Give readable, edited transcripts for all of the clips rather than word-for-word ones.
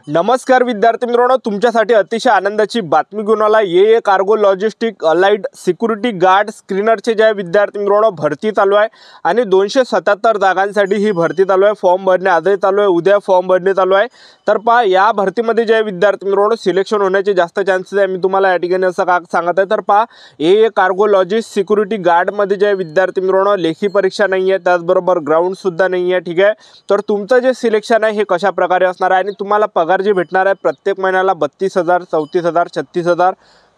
नमस्कार विद्यार्थी मित्रांनो, तुमच्यासाठी अतिशय आनंदाची बातमी घेऊन आला। ये cargo logistic allied security guard स्क्रीनरचे जे विद्यार्थी मित्रांनो भरती चालू आहे आणि 277 जागांसाठी ही भरती चालू आहे। फॉर्म भरणे आजही चालू आहे, उद्या फॉर्म भरणे चालू आहे। तर पहा, या भरतीमध्ये जे विद्यार्थी मित्रांनो सिलेक्शन होण्याचे जास्त चान्सेस आहे। मी तुम्हाला या ठिकाणी असं का सांगत आहे, तर पहा ये कार्गो लॉजिस्टिक सिक्युरिटी गार्डमध्ये जे विद्यार्थी मित्रांनो लेखी परीक्षा नाही आहे, त्याचबरोबर ग्राउंड सुद्धा नाही आहे। ठीक आहे, तर तुमचं जे सिलेक्शन आहे हे कशा प्रकारे असणार आहे आणि तुम्हाला पगार जे भेटणार आहे प्रत्येक महिन्याला 32,000, 34,000, 36,000,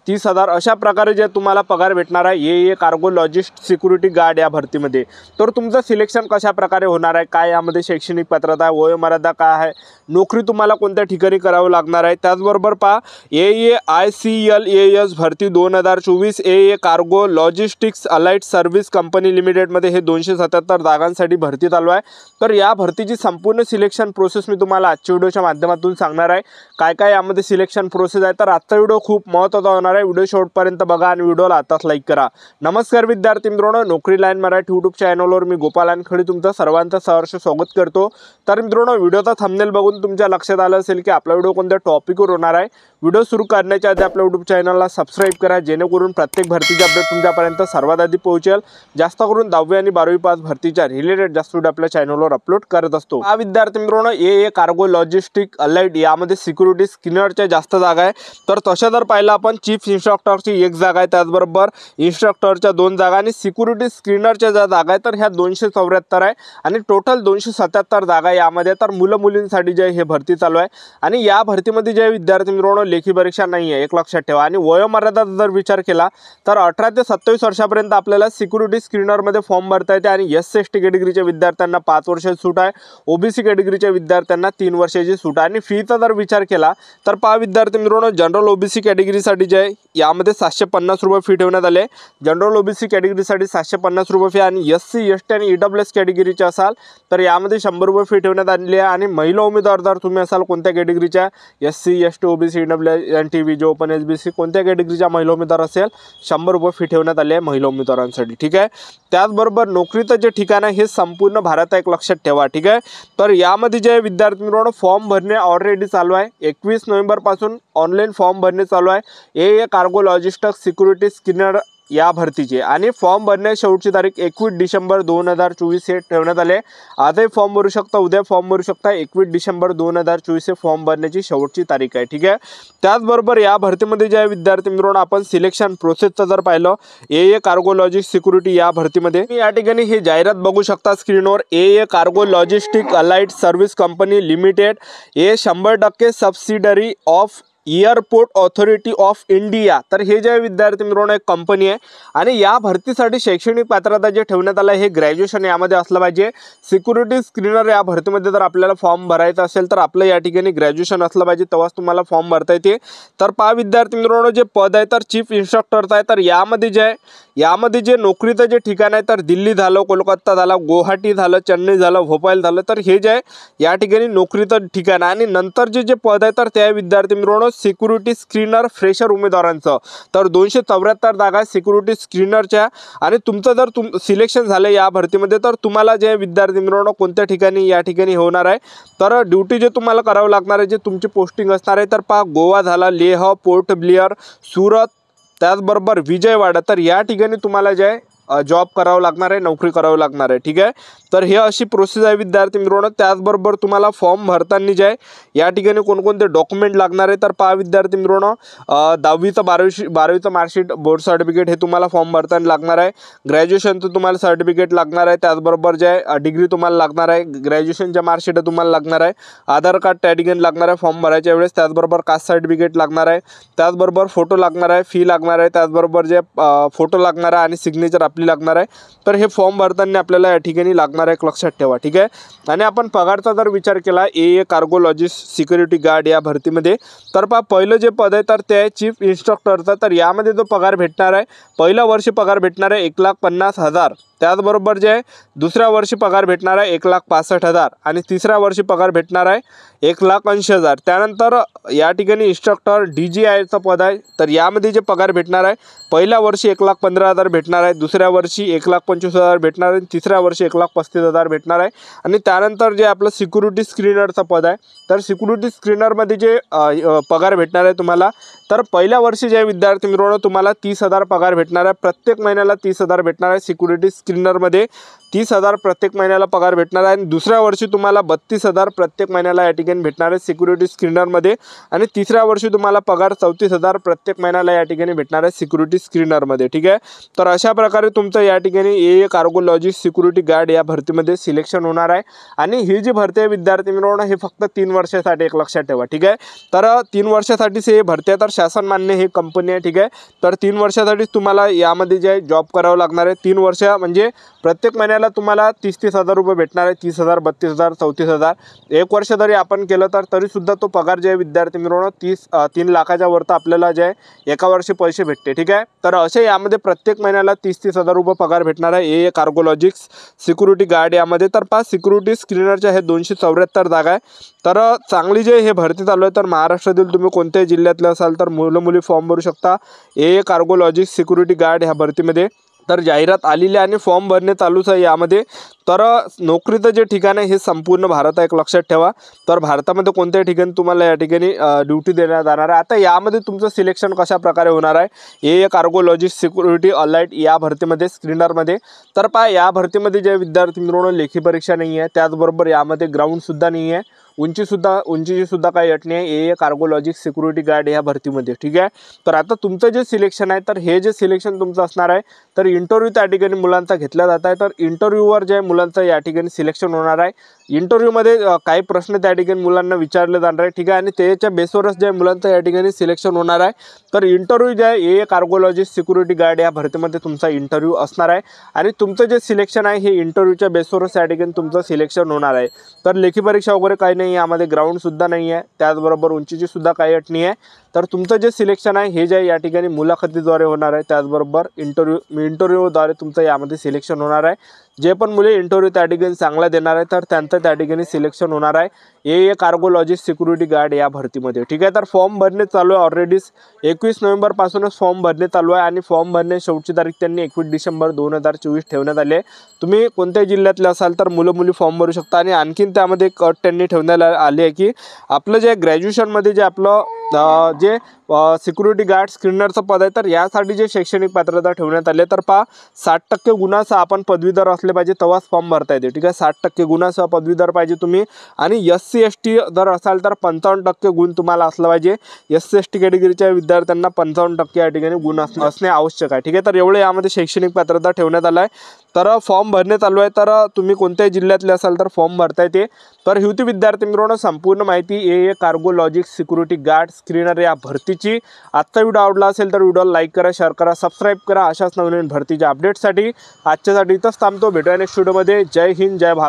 30,000 अशा प्रकारे जे तुम्हाला पगार भेटणार आहे ये कार्गो लॉजिस्टिक सिक्युरिटी गार्ड या भरतीमध्ये। तर तुमचं सिलेक्शन कशा प्रकारे होणार आहे, काय यामध्ये शैक्षणिक पात्रता आहे, वयोमर्यादा काय आहे, नोकरी तुम्हाला कोणत्या ठिकाणी करावं लागणार आहे, त्याचबरोबर पहा AAICLAS भरती 2024 cargo logistics allied service company लिमिटेडमध्ये हे 277 जागांसाठी भरती चालू आहे। तर या भरतीची संपूर्ण सिलेक्शन प्रोसेस मी तुम्हाला आजच्या व्हिडिओच्या माध्यमातून सांगणार आहे। काय काय यामध्ये सिलेक्शन प्रोसेस आहे, तर आजचा व्हिडिओ खूप महत्त्वाचा होणार आहे। व्हिडिओ शेवटपर्यंत बघा आणि व्हिडिओला आताच लाईक करा। नमस्कार विद्यार्थी मित्रांनो, नोकरी लाईन मराठी यूट्यूब चॅनलवर मी गोपाल वानखडे तुमचं सर्वांचं सहर्ष स्वागत करतो। तर मित्रांनो, व्हिडिओचा थंबनेल बघून तुमच्या लक्षात आलं असेल की आपला व्हिडिओ कोणत्या टॉपिकवर होणार आहे। व्हिडिओ सुरू करण्याच्या आधी आपल्या यूट्यूब चॅनलला सबस्क्राइब करा, जेणेकरून प्रत्येक भरतीचे अपडेट तुमच्यापर्यंत सर्वात आधी पोहोचेल। जास्त करून 10वी आणि 12वी पास भरतीच्या रिलेटेड जास्त व्हिडिओ आपल्या चॅनलवर अपलोड करत असतो। हा विद्यार्थी मित्रांनो ये कार्गो लॉजिस्टिक अलाइड यामध्ये सिक्युरिटी स्क्रीनरच्या जास्त जागा आहे। तर तशा जर पाहिलं आपण चीफ इन्स्ट्रक्टरची एक जागा आहे, त्याचबरोबर इन्स्ट्रक्टरच्या 2 जागा आणि सिक्युरिटी स्क्रीनरच्या ज्या जागा आहेत तर ह्या 274 आहे आणि टोटल 277 जागा यामध्ये। तर मुलं मुलींसाठी जे हे भरती चालू आहे आणि या भरतीमध्ये जे विद्यार्थी मित्रांनो लेखी परीक्षा नाही आहे, एक लक्षात ठेवा। आणि वयोमर्यादा जर विचार केला तर 18 ते 27 वर्षापर्यंत आपल्याला सिक्युरिटी स्क्रीनरमध्ये फॉर्म भरता येते आणि SC/ST कॅटेगरीच्या विद्यार्थ्यांना 5 वर्षाची सूट आहे, OBC कॅटेगरीच्या विद्यार्थ्यांना 3 वर्षाची सूट आहे। आणि फीचा जर विचार केला तर पहा विद्यार्थी मित्रांनो, जनरल OBC कॅटेगरीसाठी जे यामध्ये 750 रुपये फी ठेवण्यात आले। जनरल OBC कॅटेगरीसाठी 750 रुपये फी आणि SC/ST आणि EWS कॅटेगरीचे असाल तर यामध्ये 100 रुपये फी ठेवण्यात आलेली आहे। आणि महिला उमेदवार जर तुम्ही असाल कोणत्या कॅटेगरीच्या SC/ST OBC EWS NTV जो ओपन SBC कोणत्या कॅटेगरीच्या महिला उमेदवार असेल 100 रुपये फी ठेवण्यात आली आहे महिला उमेदवारांसाठी। ठीक आहे, त्याचबरोबर नोकरीचं जे ठिकाण आहे हे संपूर्ण भारत एक लक्षात ठेवा। ठीक आहे, तर यामध्ये जे विद्यार्थी मित्रांनो फॉर्म भरणे ऑलरेडी चालू आहे। 21 नोव्हेंबर पासून ऑनलाईन फॉर्म भरणे चालू आहे ये कार्गो लॉजिस्टिक सिक्युरिटी स्क्रीनर या भरतीचे। आणि फॉर्म भरण्याची शेवटची तारीख 21 डिसेंबर 2024 हे ठेवण्यात आले। आजही फॉर्म भरू शकता, उद्या फॉर्म भरू शकता। 21 डिसेंबर 2024 हे फॉर्म भरण्याची शेवटची तारीख आहे। ठीक आहे, त्याचबरोबर या भरतीमध्ये जे विद्यार्थी मित्रांनो आपण सिलेक्शन प्रोसेसचं जर पाहिलं ये कार्गो लॉजिस्टिक सिक्युरिटी या भरतीमध्ये या ठिकाणी ही जाहिरात बघू शकता स्क्रीनवर। ये cargo logistic allied service company limited हे 100% subsidiary of airport authority of India. तर हे जे विद्यार्थी मित्रांनो एक कंपनी आहे आणि या भरतीसाठी शैक्षणिक पात्रता जे ठेवण्यात आलं हे ग्रॅज्युएशन यामध्ये असलं पाहिजे। सिक्युरिटी स्क्रीनर या भरतीमध्ये जर आपल्याला फॉर्म भरायचा असेल तर आपलं या ठिकाणी ग्रॅज्युएशन असलं पाहिजे, तेव्हाच तुम्हाला फॉर्म भरता येते। तर पहा विद्यार्थी मित्रांनो, जे पद आहे तर चीफ इन्स्ट्रक्टरचं आहे। तर यामध्ये जे नोकरीचं जे ठिकाण आहे तर दिल्ली झालं, कोलकाता झालं, गुवाहाटी झालं, चेन्नई झालं, भोपाळ झालं, तर हे जे आहे या ठिकाणी नोकरीचं ठिकाण आहे। आणि नंतर जे पद आहे तर त्या विद्यार्थी मित्रांनो सिक्युरिटी स्क्रीनर फ्रेशर उमेदवारांचं तर 274 जागा सिक्युरिटी स्क्रीनरच्या। आणि तुमचं जर सिलेक्शन झालं या भरतीमध्ये तर तुम्हाला जे विद्यार्थी मित्रांनो कोणत्या ठिकाणी या ठिकाणी होणार आहे तर ड्युटी जे तुम्हाला करावं लागणार आहे, जे तुमची पोस्टिंग असणार आहे तर पहा गोवा झाला, लेह, पोर्ट ब्लेअर, सुरत, त्याचबरोबर विजयवाडा, तर या ठिकाणी तुम्हाला जे आहे जॉब करावं लागणार आहे, नोकरी करावं लागणार आहे। ठीक आहे, तर हे अशी प्रोसेस आहे विद्यार्थी मित्रांनो। त्याचबरोबर तुम्हाला फॉर्म भरताना जे आहे या ठिकाणी कोणकोणते डॉक्युमेंट लागणार आहे तर पहा विद्यार्थी मित्रांनो 10वीचं 12वीचं मार्कशीट, बोर्ड सर्टिफिकेट हे तुम्हाला फॉर्म भरताना लागणार आहे। ग्रॅज्युएशनचं तुम्हाला सर्टिफिकेट लागणार आहे, त्याचबरोबर जे आहे डिग्री तुम्हाला लागणार आहे, ग्रॅज्युएशनच्या मार्कशीट तुम्हाला लागणार आहे, आधार कार्ड त्या ठिकाणी लागणार आहे फॉर्म भरायच्या वेळेस, त्याचबरोबर कास्ट सर्टिफिकेट लागणार आहे, त्याचबरोबर फोटो लागणार आहे, फी लागणार आहे, त्याचबरोबर जे फोटो लागणार आहे आणि सिग्नेचर आपली लागणार आहे। तर हे फॉर्म भरताना आपल्याला या ठिकाणी लागणार आहे, एक लक्षात ठेवा। ठीक आहे, आणि आपण पगारचा जर विचार केला ये कार्गो लॉजिस्टिक सिक्युरिटी गार्ड या भरतीमध्ये तर पहा पहिलं जे पद आहे तर ते आहे चीफ इन्स्ट्रक्टरचा। तर यामध्ये जो पगार भेटणार आहे पहिल्या वर्षी पगार भेटणार आहे 1,50,000, त्याचबरोबर जे आहे दुसऱ्या वर्षी पगार भेटणार आहे 1,65,000 आणि तिसऱ्या वर्षी पगार भेटणार आहे 1,80,000। त्यानंतर या ठिकाणी इन्स्ट्रक्टर DGIचं पद आहे तर यामध्ये जे पगार भेटणार आहे पहिल्या वर्षी 1,15,000 भेटणार आहे, दुसऱ्या दुसऱ्या वर्षी 1,25,000 भेटणार आहे, तिसऱ्या वर्षी 1,35,000 भेटणार आहे। आणि त्यानंतर जे आपलं सिक्युरिटी स्क्रीनरचं पद आहे, तर सिक्युरिटी स्क्रीनरमध्ये जे पगार भेटणार आहे तुम्हाला, तर पहिल्या वर्षी जे विद्यार्थी मित्रांनो तुम्हाला 30,000 पगार भेटणार आहे, प्रत्येक महिन्याला 30,000 भेटणार आहे। सिक्युरिटी स्क्रीनरमध्ये 30,000 प्रत्येक महिन्याला पगार भेटणार आहे आणि दुसऱ्या वर्षी तुम्हाला 32,000 प्रत्येक महिन्याला या ठिकाणी भेटणार आहे सिक्युरिटी स्क्रीनरमध्ये। आणि तिसऱ्या वर्षी तुम्हाला पगार 34,000 प्रत्येक महिन्याला या ठिकाणी भेटणार आहे सिक्युरिटी स्क्रीनरमध्ये, ठीक आहे। तर अशा प्रकारे तुमचं या ठिकाणी AA cargo logistics security guard या भरतीमध्ये सिलेक्शन होणार आहे। आणि ही जी भरती आहे विद्यार्थी मित्रांनो हे फक्त 3 वर्षासाठी एक लक्षात ठेवा, ठीक आहे। तर 3 वर्षासाठीच हे भरती आहे, तर शासन मान्य ही कंपनी आहे, ठीक आहे। तर 3 वर्षासाठीच तुम्हाला यामध्ये जे जॉब करावं लागणार आहे। 3 वर्ष म्हणजे प्रत्येक महिन्याला तुम्हाला 30,000 रुपये भेटणार आहे, 30,000 32,000 34,000। 1 वर्ष जरी आपण केलं तर तरीसुद्धा तो पगार जे आहे विद्यार्थी मित्रांनो 3 लाखाच्या वर तर आपल्याला जे आहे एका वर्षी पैसे भेटते, ठीक आहे। तर असे यामध्ये प्रत्येक महिन्याला 30,000 रुपये पगार भेटणार आहे AA cargo logistics security guard यामध्ये। तर 5 सिक्युरिटी स्क्रीनरच्या हे 274 जागा आहे। तर चांगली जे हे भरती चालू आहे, तर महाराष्ट्रातील तुम्ही कोणत्याही जिल्ह्यातले असाल तर मुलं मुली फॉर्म भरू शकता AA cargo logistics security guard ह्या भरतीमध्ये। तर जाहिरात आलेली आणि फॉर्म भरणे चालूच आहे यामध्ये। तर नोकरीचं जे ठिकाण आहे हे संपूर्ण भारत आहे, एक लक्षात ठेवा। तर भारतामध्ये कोणत्याही ठिकाणी तुम्हाला या ठिकाणी ड्युटी देण्यात जाणार आहे। आता यामध्ये तुमचं सिलेक्शन कशा प्रकारे होणार आहे AA कार्गो लॉजिस्ट सिक्युरिटी अलाइट या भरतीमध्ये स्क्रीनरमध्ये। तर पहा या भरतीमध्ये जे विद्यार्थी मित्रांनो लेखी परीक्षा नाही आहे, त्याचबरोबर यामध्ये ग्राउंडसुद्धा नाही आहे, उंचीची सुद्धा काही अट नाही आहे AA cargo logistics security guard या भरतीमध्ये, ठीक आहे। तर आता तुमचं जे सिलेक्शन आहे तर हे जे सिलेक्शन तुमचं असणार आहे तर इंटरव्ह्यू त्या ठिकाणी मुलांचा घेतला जात आहे। तर इंटरव्ह्यूवर जे मुलांचं या ठिकाणी सिलेक्शन होणार आहे। इंटरव्ह्यूमध्ये काही प्रश्न त्या ठिकाणी मुलांना विचारले जाणार आहे, ठीक आहे। आणि त्याच्या बेसवरच जे मुलांचं या ठिकाणी सिलेक्शन होणार आहे। तर इंटरव्ह्यू जे आहे AA cargo logistics security guard या भरतीमध्ये तुमचा इंटरव्ह्यू असणार आहे आणि तुमचं जे सिलेक्शन आहे हे इंटरव्ह्यूच्या बेसवरच या ठिकाणी तुमचं सिलेक्शन होणार आहे। तर लेखी परीक्षा वगैरे काही नाही, यामध्ये ग्राउंडसुद्धा नाही आहे, त्याचबरोबर उंचीची सुद्धा काही अट नाही आहे। तर तुमचं जे सिलेक्शन आहे हे जे या ठिकाणी मुलाखतीद्वारे होणार आहे, त्याचबरोबर इंटरव्ह्यूद्वारे तुमचं यामध्ये सिलेक्शन होणार आहे। जे पण मुले इंटरव्ह्यू त्या ठिकाणी चांगला देणार आहे तर त्यांचं त्या ठिकाणी सिलेक्शन होणार आहे AA cargo logistics security guard या भरतीमध्ये, ठीक आहे। तर फॉर्म भरणे चालू आहे ऑलरेडीच 21 नोव्हेंबरपासूनच फॉर्म भरणे चालू आहे आणि फॉर्म भरणे शेवटची तारीख त्यांनी 21 डिसेंबर 2024 ठेवण्यात आली आहे। तुम्ही कोणत्याही जिल्ह्यातले असाल तर मुलं मुली फॉर्म भरू शकता। आणि आणखीन त्यामध्ये एक अट त्यांनी ठेवण्यात आली आहे की आपलं जे ग्रॅज्युएशनमध्ये जे आपलं जे सिक्युरिटी गार्ड स्क्रीनरचं पद आहे तर यासाठी जे शैक्षणिक पात्रता ठेवण्यात आली आहे, तर पहा 60% गुणासह आपण पदवीधर असले पाहिजे तेव्हाच फॉर्म भरता येते, ठीक आहे। 60% गुणासह पदवीधर पाहिजे तुम्ही। आणि SC ST जर असाल तर 55% गुण तुम्हाला असलं पाहिजे। SC ST कॅटेगरीच्या विद्यार्थ्यांना 55% या ठिकाणी गुण असणे आवश्यक आहे, ठीक आहे। तर एवढे यामध्ये शैक्षणिक पात्रता ठेवण्यात आलं आहे। तर फॉर्म भरणे चालू आहे, तर तुम्ही कोणत्याही जिल्ह्यातले असाल तर फॉर्म भरता येते। तर ही होती विद्यार्थी मित्रांनो संपूर्ण माहिती AA cargo logistics security guard screener या भरतीची। आजचा व्हिडिओ आवडला असेल तर व्हिडिओला लाईक करा, शेअर करा, सबस्क्राईब करा। अशाच नवीन भरतीच्या अपडेटसाठी आजच्यासाठी इथंच थांबतो, भेटूया नेक्स्ट व्हिडिओमध्ये। जय हिंद, जय भारत।